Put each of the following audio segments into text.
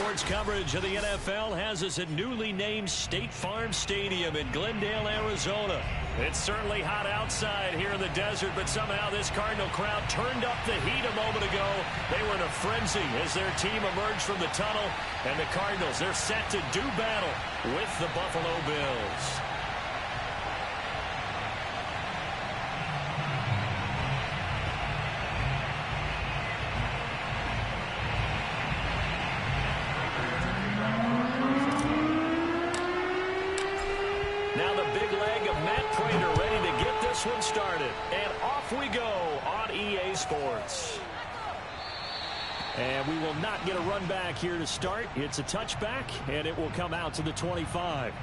Sports coverage of the NFL has us at newly named State Farm Stadium in Glendale, Arizona. It's certainly hot outside here in the desert, but somehow this Cardinal crowd turned up the heat a moment ago. They were in a frenzy as their team emerged from the tunnel, and the Cardinals, they're set to do battle with the Buffalo Bills. One started, and off we go on EA Sports. And we will not get a run back here to start. It's a touchback, and it will come out to the 25.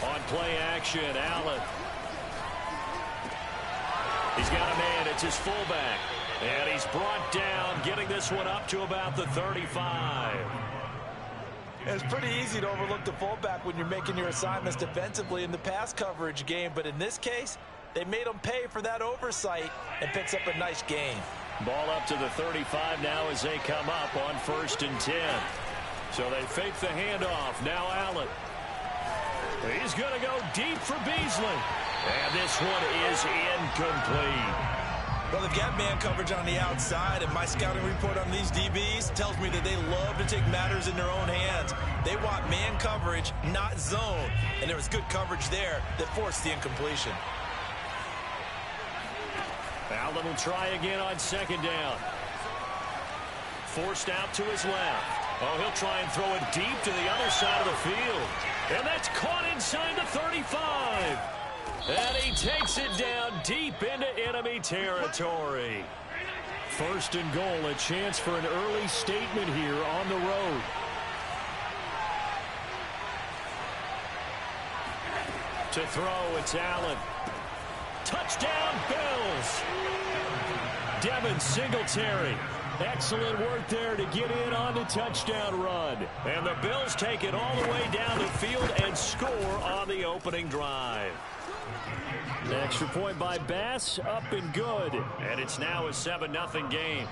On play action, Allen. He's got a man. It's his fullback. And he's brought down, getting this one up to about the 35. It's pretty easy to overlook the fullback when you're making your assignments defensively in the pass coverage game. But in this case, they made him pay for that oversight and picks up a nice gain. Ball up to the 35 now as they come up on 1st and 10. So they fake the handoff. Now Allen. He's going to go deep for Beasley. And this one is incomplete. Well, they've got man coverage on the outside, and my scouting report on these DBs tells me that they love to take matters in their own hands. They want man coverage, not zone, and there was good coverage there that forced the incompletion. Allen will try again on 2nd down. Forced out to his left. Oh, he'll try and throw it deep to the other side of the field. And that's caught inside the 35. And he takes it down deep into enemy territory. 1st and goal, a chance for an early statement here on the road. To throw, it's Allen. Touchdown, Bills. Devin Singletary. Excellent work there to get in on the touchdown run. And the Bills take it all the way down the field and score on the opening drive. The extra point by Bass, up and good. And it's now a 7-0 game.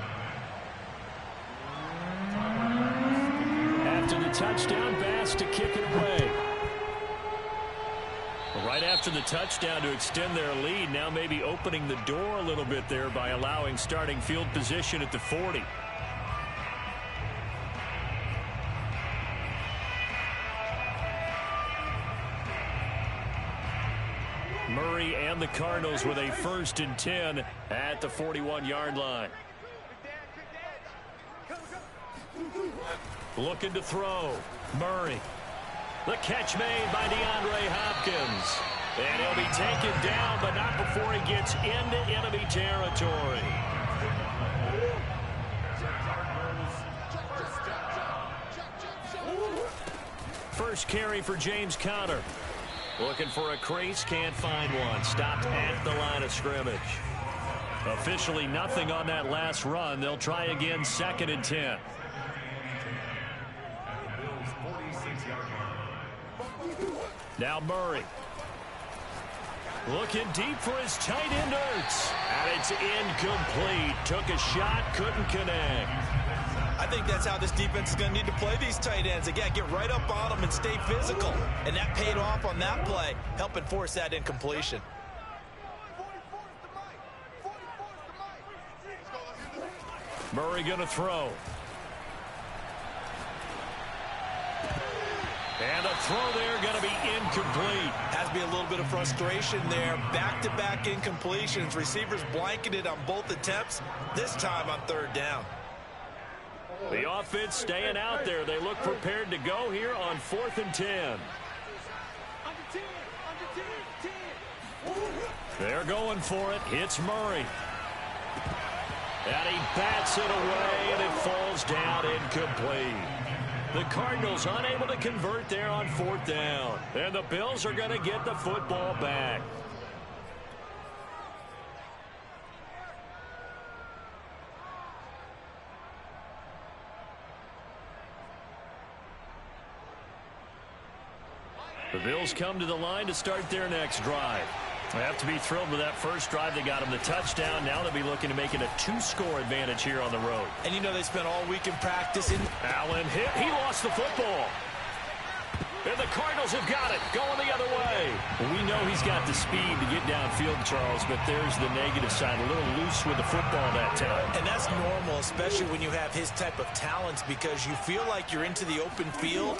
After the touchdown, Bass to kick it away. Right after the touchdown to extend their lead, now maybe opening the door a little bit there by allowing starting field position at the 40. Murray and the Cardinals with a 1st and 10 at the 41-yard line. Looking to throw. Murray. The catch made by DeAndre Hopkins. And he'll be taken down, but not before he gets into enemy territory. First carry for James Conner. Looking for a crease, can't find one. Stopped at the line of scrimmage. Officially nothing on that last run. They'll try again 2nd and 10. Now Murray. Looking deep for his tight end Ertz. And it's incomplete. Took a shot, couldn't connect. I think that's how this defense is going to need to play these tight ends. Again, get right up on them and stay physical. And that paid off on that play, helping force that incompletion. Murray going to throw. And a throw there going to be incomplete. Has to be a little bit of frustration there. Back-to-back incompletions. Receivers blanketed on both attempts, this time on 3rd down. The offense staying out there. They look prepared to go here on 4th and 10. They're going for it. It's Murray. And he bats it away, and it falls down incomplete. The Cardinals unable to convert there on 4th down. And the Bills are going to get the football back. The Bills come to the line to start their next drive. They have to be thrilled with that first drive. They got them the touchdown. Now they'll be looking to make it a 2-score advantage here on the road. And you know they spent all week in practicing. Allen hit. He lost the football. And the Cardinals have got it, going the other way. Well, we know he's got the speed to get downfield, Charles, but there's the negative side. A little loose with the football that time. And that's normal, especially when you have his type of talents, because you feel like you're into the open field,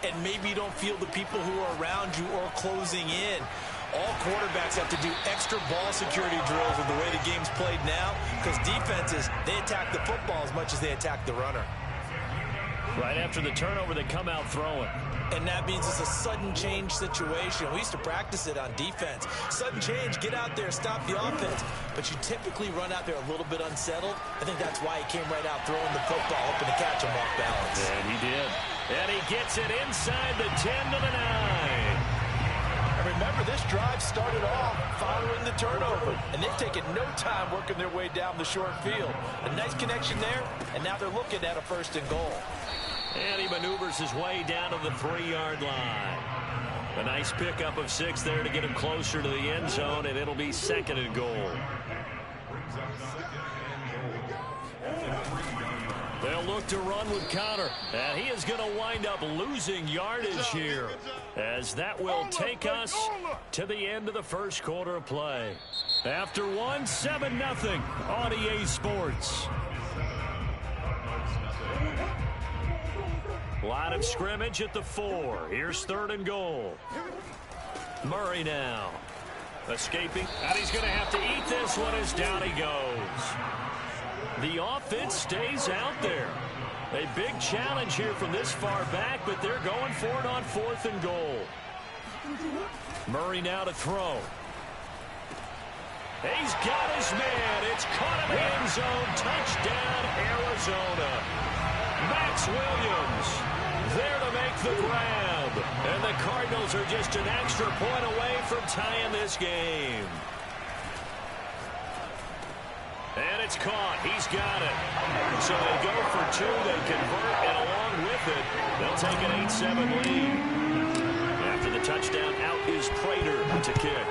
and maybe you don't feel the people who are around you or closing in. All quarterbacks have to do extra ball security drills with the way the game's played now, because defenses, they attack the football as much as they attack the runner. Right after the turnover, they come out throwing. And that means it's a sudden change situation. We used to practice it on defense. Sudden change, get out there, stop the offense. But you typically run out there a little bit unsettled. I think that's why he came right out throwing the football, hoping to catch him off balance. And he did. And he gets it inside the 10 to the 9. Remember, this drive started off following the turnover, and they've taken no time working their way down the short field. A nice connection there, and now they're looking at a 1st and goal. And he maneuvers his way down to the 3-yard line. A nice pickup of 6 there to get him closer to the end zone, and it'll be 2nd and goal. They'll look to run with Connor, and he is going to wind up losing yardage here, as that will take us to the end of the first quarter of play. After 7-0 on EA Sports. Line of scrimmage at the 4. Here's 3rd and goal. Murray now. Escaping, and he's going to have to eat this one as down he goes. The offense stays out there. A big challenge here from this far back, but they're going for it on 4th and goal. Murray now to throw. He's got his man. It's caught in the end zone. Touchdown, Arizona. Max Williams there to make the grab. And the Cardinals are just an extra point away from tying this game. And it's caught. He's got it. So they go for 2. They convert, and along with it, they'll take an 8-7 lead. After the touchdown, out is Prater to kick.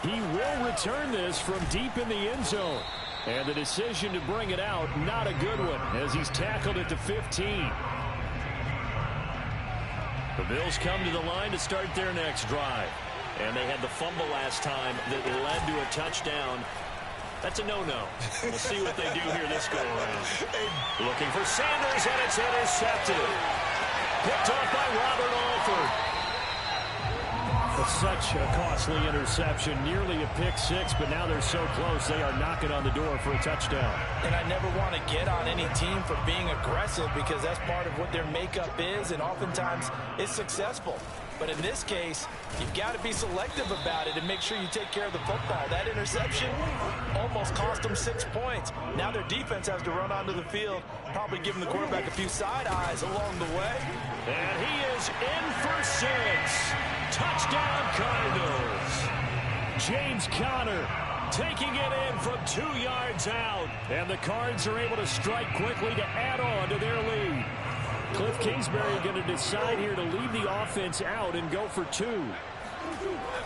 He will return this from deep in the end zone. And the decision to bring it out, not a good one, as he's tackled at the 15. The Bills come to the line to start their next drive. And they had the fumble last time that led to a touchdown. That's a no-no. We'll see what they do here this go-around. Looking for Sanders, and it's intercepted. Picked off by Robert Alford. Such a costly interception, nearly a pick 6, but now they're so close they are knocking on the door for a touchdown. And I never want to get on any team for being aggressive, because that's part of what their makeup is, and oftentimes it's successful. But in this case, you've got to be selective about it and make sure you take care of the football. That interception almost cost them 6 points. Now their defense has to run onto the field, probably giving the quarterback a few side eyes along the way. And he is in for 6. Touchdown, Cardinals. James Conner taking it in from 2 yards out. And the Cards are able to strike quickly to add on to their lead. Cliff Kingsbury going to decide here to leave the offense out and go for 2.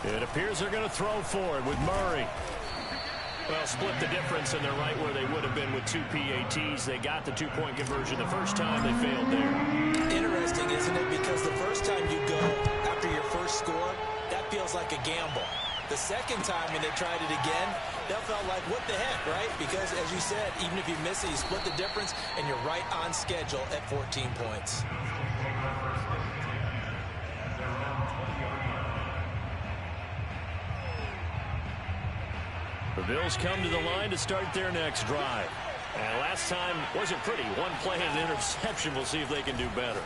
It appears they're going to throw for it with Murray. Well, split the difference, and they're right where they would have been with 2 PATs. They got the 2-point conversion the first time. They failed there. Interesting, isn't it? Because the first time you go after your first score, that feels like a gamble. The second time when they tried it again, that felt like, what the heck, right? Because, as you said, even if you miss it, you split the difference, and you're right on schedule at 14 points. The Bills come to the line to start their next drive. And last time wasn't pretty. 1 play and an interception. We'll see if they can do better.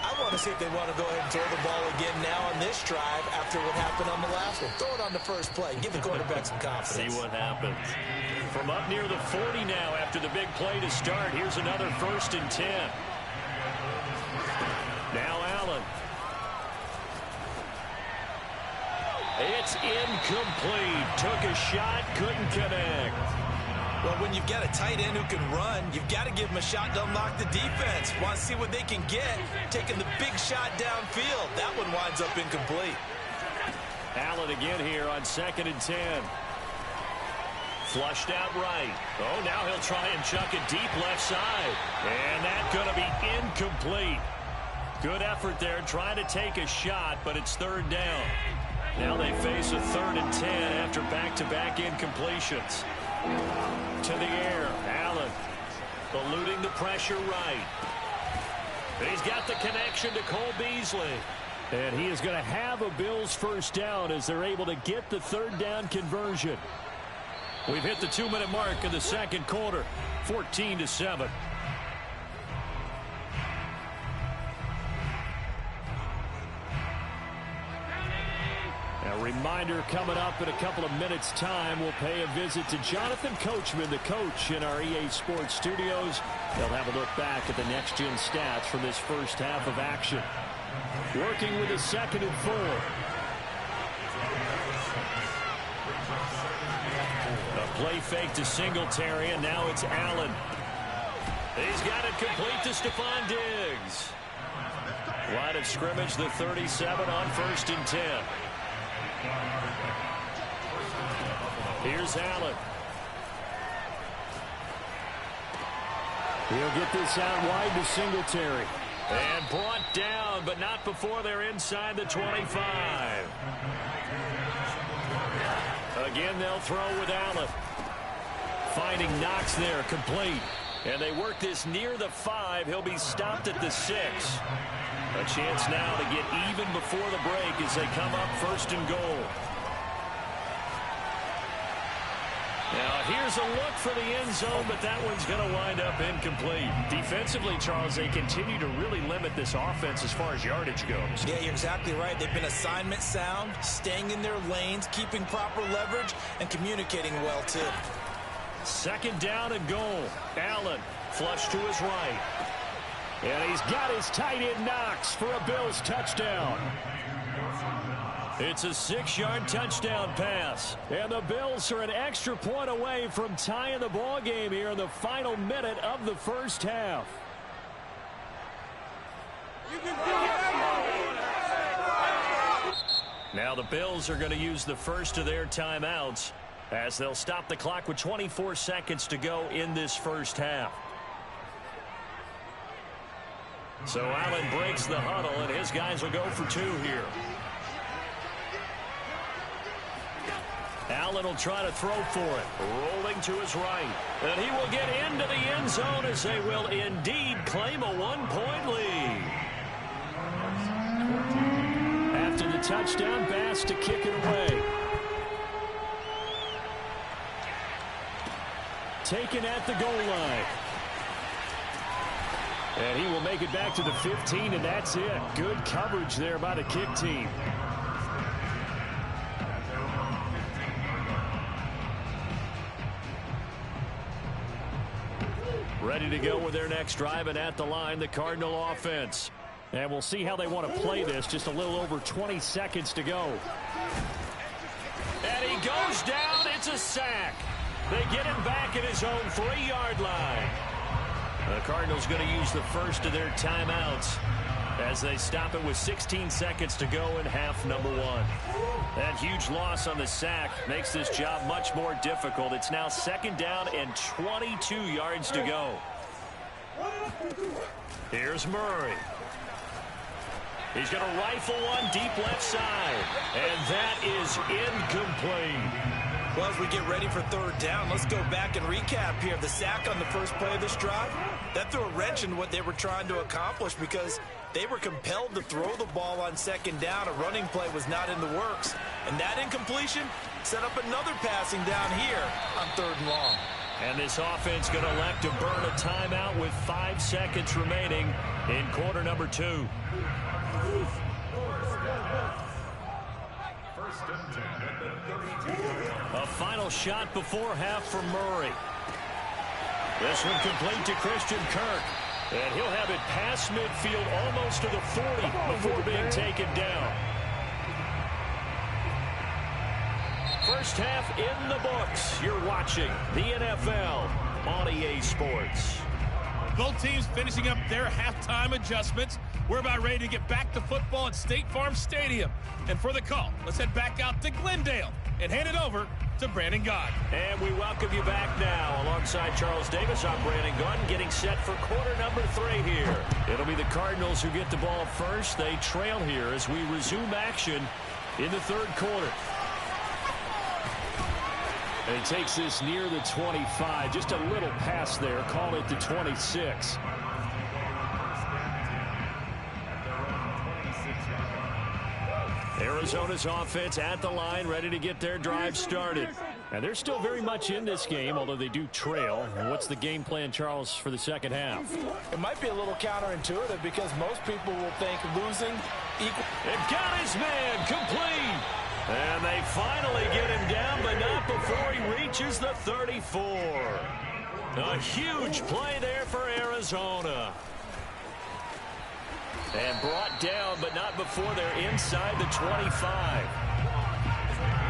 I want to see if they want to go ahead and throw the ball again now on this drive after what happened on the last one. Throw it on the first play. Give the quarterback some confidence. See what happens. From up near the 40 now after the big play to start. Here's another 1st and 10. Now Allen. It's incomplete. Took a shot, couldn't connect. Well, when you've got a tight end who can run, you've got to give him a shot to unlock the defense. Want to see what they can get, taking the big shot downfield. That one winds up incomplete. Allen again here on 2nd and 10. Flushed out right. Oh, now he'll try and chuck it deep left side. And that's going to be incomplete. Good effort there trying to take a shot, but it's 3rd down. Now they face a 3rd and 10 after back-to-back incompletions. To the air, Allen eluding the pressure right. He's got the connection to Cole Beasley. And he is going to have a Bills 1st down as they're able to get the 3rd down conversion. We've hit the 2-minute mark in the 2nd quarter, 14-7. A reminder coming up in a couple of minutes' time. We'll pay a visit to Jonathan Coachman, the coach in our EA Sports studios. They'll have a look back at the next-gen stats from this first half of action. Working with a 2nd and 4. A play fake to Singletary, and now it's Allen. He's got it complete to Stephon Diggs. Line of scrimmage, the 37 on 1st and 10. Here's Allen. He'll get this out wide to Singletary. And brought down, but not before they're inside the 25. Again, they'll throw with Allen. Finding Knox there, complete. And they work this near the 5. He'll be stopped at the 6. A chance now to get even before the break as they come up 1st and goal. Now, here's a look for the end zone, but that one's going to wind up incomplete. Defensively, Charles, they continue to really limit this offense as far as yardage goes. Yeah, you're exactly right. They've been assignment sound, staying in their lanes, keeping proper leverage, and communicating well, too. 2nd down and goal. Allen, flush to his right. And he's got his tight end Knox for a Bills touchdown. It's a 6-yard touchdown pass. And the Bills are an extra point away from tying the ball game here in the final minute of the first half. Now the Bills are going to use the first of their timeouts as they'll stop the clock with 24 seconds to go in this first half. So Allen breaks the huddle, and his guys will go for 2 here. Allen will try to throw for it. Rolling to his right. And he will get into the end zone as they will indeed claim a 1-point lead. After the touchdown, Bass to kick it away. Taken at the goal line. And he will make it back to the 15, and that's it. Good coverage there by the kick team. Ready to go with their next drive, and at the line, the Cardinal offense. And we'll see how they want to play this. Just a little over 20 seconds to go. And he goes down. It's a sack. They get him back at his own 3-yard line. The Cardinals going to use the first of their timeouts as they stop it with 16 seconds to go in half number 1. That huge loss on the sack makes this job much more difficult. It's now 2nd down and 22 yards to go. Here's Murray. He's going to rifle one deep left side. And that is incomplete. Well, as we get ready for 3rd down, let's go back and recap here. The sack on the first play of this drive, that threw a wrench in what they were trying to accomplish because they were compelled to throw the ball on 2nd down. A running play was not in the works. And that incompletion set up another passing down here on 3rd and long. And this offense going to elect to burn a timeout with 5 seconds remaining in quarter number 2. A final shot before half for Murray. This one complete to Christian Kirk. And he'll have it past midfield almost to the 40 before being taken down. First half in the books. You're watching the NFL on EA Sports. Both teams finishing up their halftime adjustments. We're about ready to get back to football at State Farm Stadium. And for the call, let's head back out to Glendale and hand it over to Brandon Gaudin. And we welcome you back now. Alongside Charles Davis, I'm Brandon Gaudin, getting set for quarter number 3 here. It'll be the Cardinals who get the ball first. They trail here as we resume action in the third quarter. And he takes this near the 25. Just a little pass there. Call it the 26. Arizona's offense at the line, ready to get their drive started. And they're still very much in this game, although they do trail. And what's the game plan, Charles, for the second half? It might be a little counterintuitive because most people will think losing equal. They've got his man complete. And they finally get him down, but not before he reaches the 34. A huge play there for Arizona. And brought down, but not before they're inside the 25.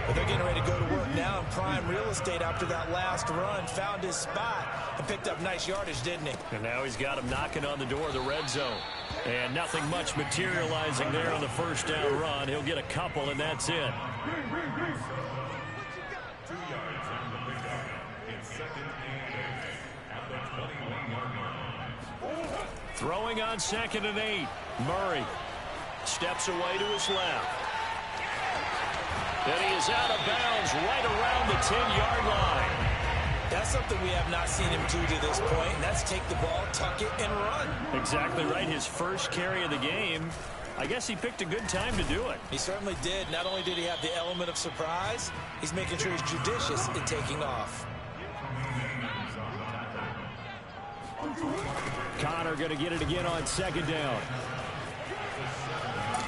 But they're getting ready to go to work now in prime real estate after that last run. Found his spot and picked up nice yardage, didn't he? And now he's got him knocking on the door of the red zone. And nothing much materializing there on the first down run. He'll get a couple, and that's it. Throwing on 2nd and 8. Murray steps away to his left. And he is out of bounds right around the 10-yard line. That's something we have not seen him do to this point, and that's take the ball, tuck it, and run. Exactly right. His first carry of the game. I guess he picked a good time to do it. He certainly did. Not only did he have the element of surprise, he's making sure he's judicious in taking off. Connor going to get it again on 2nd down.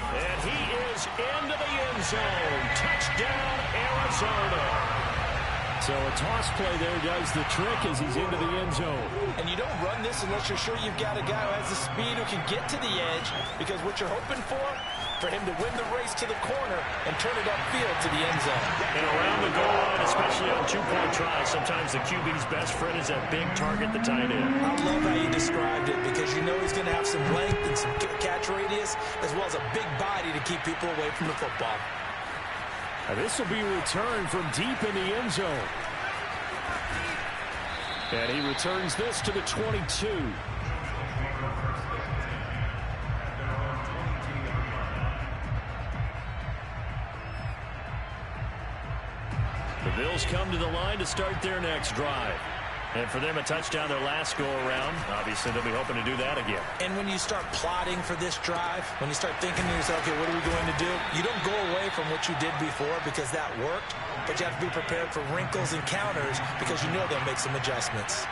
And he is into the end zone. Touchdown, Arizona. So a toss play there does the trick as he's into the end zone. And you don't run this unless you're sure you've got a guy who has the speed who can get to the edge, because what you're hoping for him to win the race to the corner and turn it upfield to the end zone. And around the goal line, especially on 2-point tries, sometimes the QB's best friend is that big target, the tight end. I love how you described it, because you know he's going to have some length and some catch radius, as well as a big body to keep people away from the football. Now this will be returned from deep in the end zone. And he returns this to the 22. The Bills come to the line to start their next drive. And for them, a touchdown their last go-around. Obviously, they'll be hoping to do that again. And when you start plotting for this drive, when you start thinking to yourself, okay, what are we going to do? You don't go away from what you did before because that worked, but you have to be prepared for wrinkles and counters because you know they'll make some adjustments.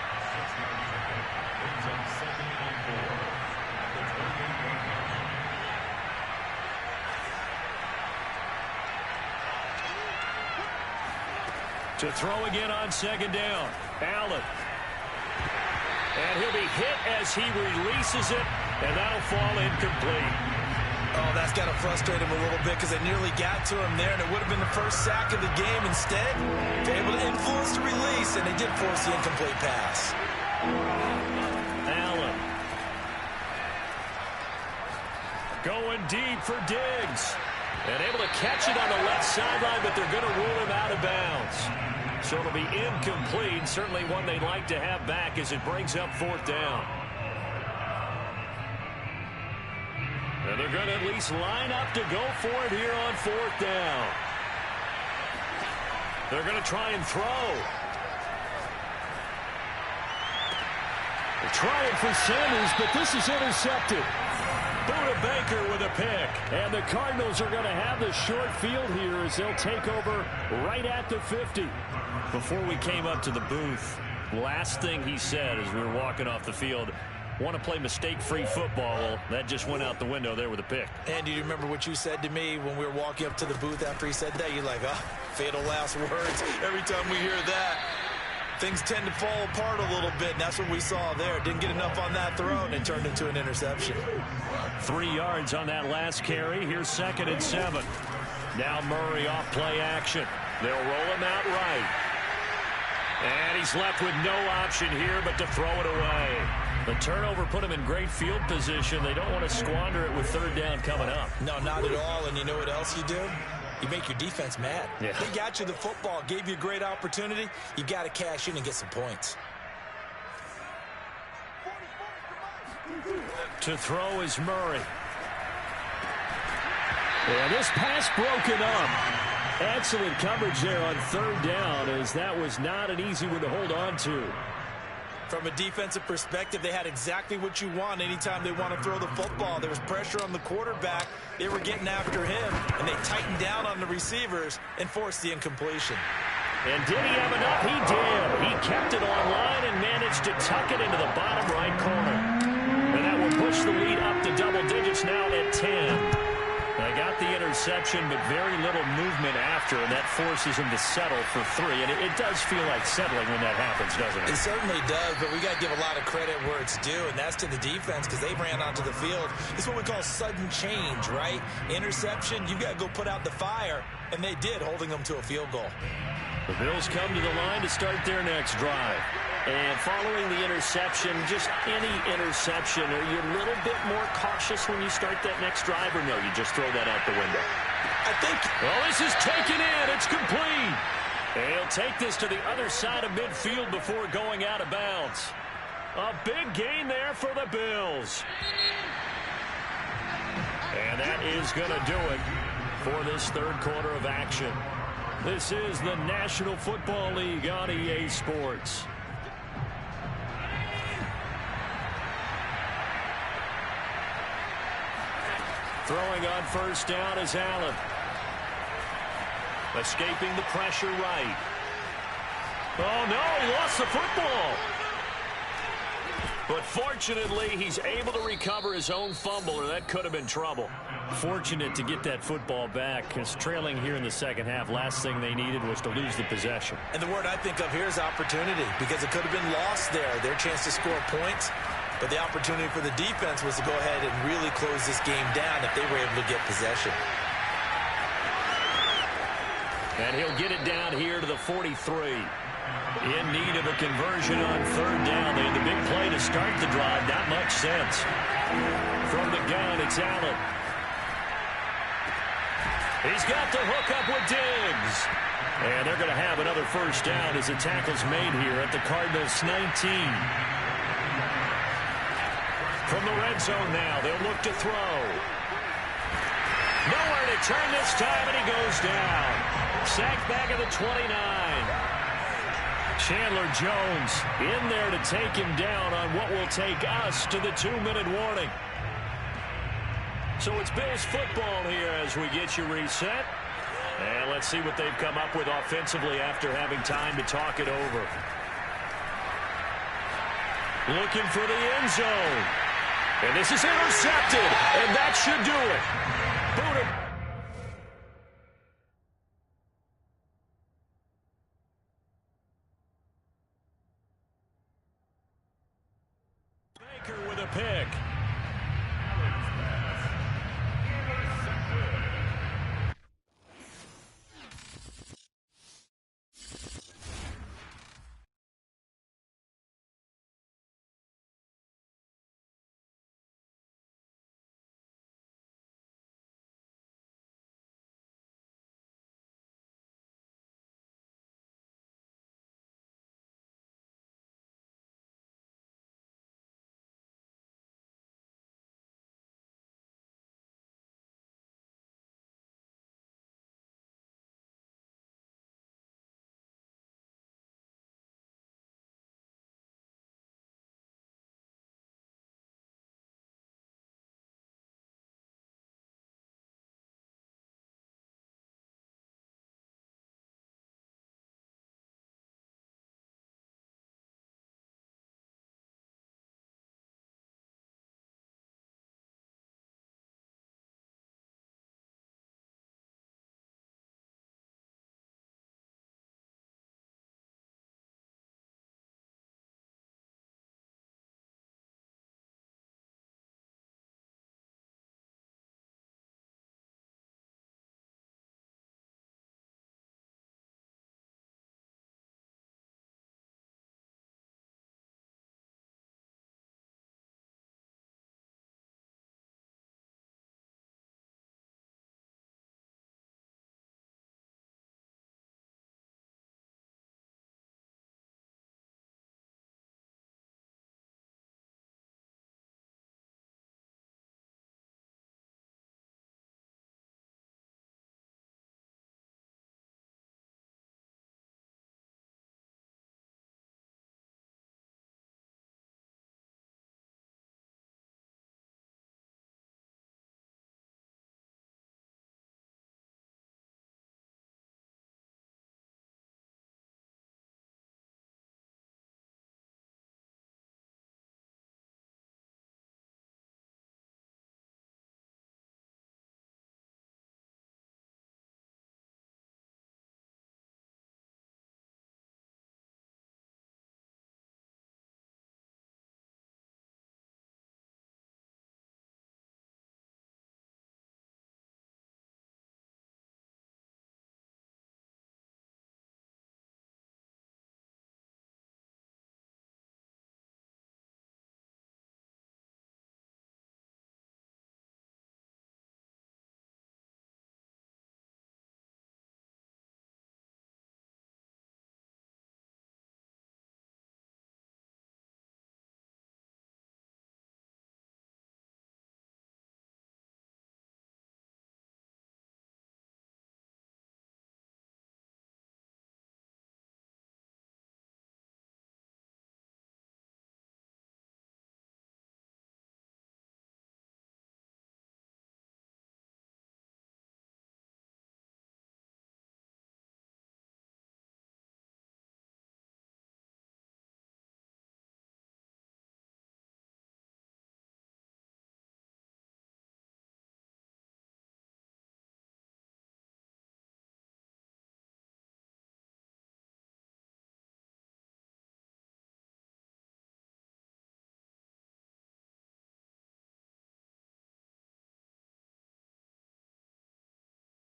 To throw again on 2nd down. Allen. And he'll be hit as he releases it, and that'll fall incomplete. Oh, that's got to frustrate him a little bit because they nearly got to him there, and it would have been the first sack of the game. Instead, they're able to influence the release, and they did force the incomplete pass. Allen. Going deep for Diggs. And able to catch it on the left sideline, but they're going to rule him out of bounds. So it'll be incomplete. Certainly one they'd like to have back as it brings up 4th down. And they're going to at least line up to go for it here on 4th down. They're going to try and throw. They're trying for Sanders, but this is intercepted. Buda Baker with a pick. And the Cardinals are going to have the short field here as they'll take over right at the 50. Before we came up to the booth, last thing he said as we were walking off the field, want to play mistake-free football. Well, that just went out the window there with a pick. And do you remember what you said to me when we were walking up to the booth after he said that? You're like, oh, fatal last words. Every time we hear that, things tend to fall apart a little bit, and that's what we saw there. Didn't get enough on that throw, and it turned into an interception. 3 yards on that last carry. Here's 2nd and 7. Now Murray off play action. They'll roll him out right. And he's left with no option here but to throw it away. The turnover put him in great field position. They don't want to squander it with third down coming up. No, not at all. And you know what else you do? You make your defense mad. Yeah. They got you the football, gave you a great opportunity. You got to cash in and get some points. To throw is Murray. And this pass broken up. Excellent coverage there on third down, as that was not an easy one to hold on to. From a defensive perspective, they had exactly what you want anytime they want to throw the football. There was pressure on the quarterback. They were getting after him, and they tightened down on the receivers and forced the incompletion. And did he have enough? He did. He kept it online and managed to tuck it into the bottom right corner. And that will push the lead up to double digits now at 10. They got the interception, but very little movement after, and that forces him to settle for 3. And it does feel like settling when that happens, doesn't it? It certainly does, but we got to give a lot of credit where it's due, and that's to the defense because they ran onto the field. It's what we call sudden change, right? Interception, you got to go put out the fire, and they did, holding them to a field goal. The Bills come to the line to start their next drive. And following the interception, just any interception, are you a little bit more cautious when you start that next drive, or no, you just throw that out the window? I think... Well, this is taken in. It's complete. They'll take this to the other side of midfield before going out of bounds. A big gain there for the Bills. And that is going to do it for this third quarter of action. This is the National Football League on EA Sports. Throwing on first down is Allen. Escaping the pressure right. Oh, no, he lost the football. But fortunately, he's able to recover his own fumble, or that could have been trouble. Fortunate to get that football back, because trailing here in the second half, last thing they needed was to lose the possession. And the word I think of here is opportunity, because it could have been lost there, their chance to score points. But the opportunity for the defense was to go ahead and really close this game down if they were able to get possession. And he'll get it down here to the 43. In need of a conversion on third down. They had the big play to start the drive. Not much sense. From the gun, it's Allen. He's got the hook up with Diggs. And they're going to have another first down as the tackle's made here at the Cardinals' 19. From the red zone now, they'll look to throw. Nowhere to turn this time, and he goes down. Sacked back at the 29. Chandler Jones in there to take him down on what will take us to the 2-minute warning. So it's Bills football here as we get you reset. And let's see what they've come up with offensively after having time to talk it over. Looking for the end zone. And this is intercepted, and that should do it. Booted. Baker with a pick.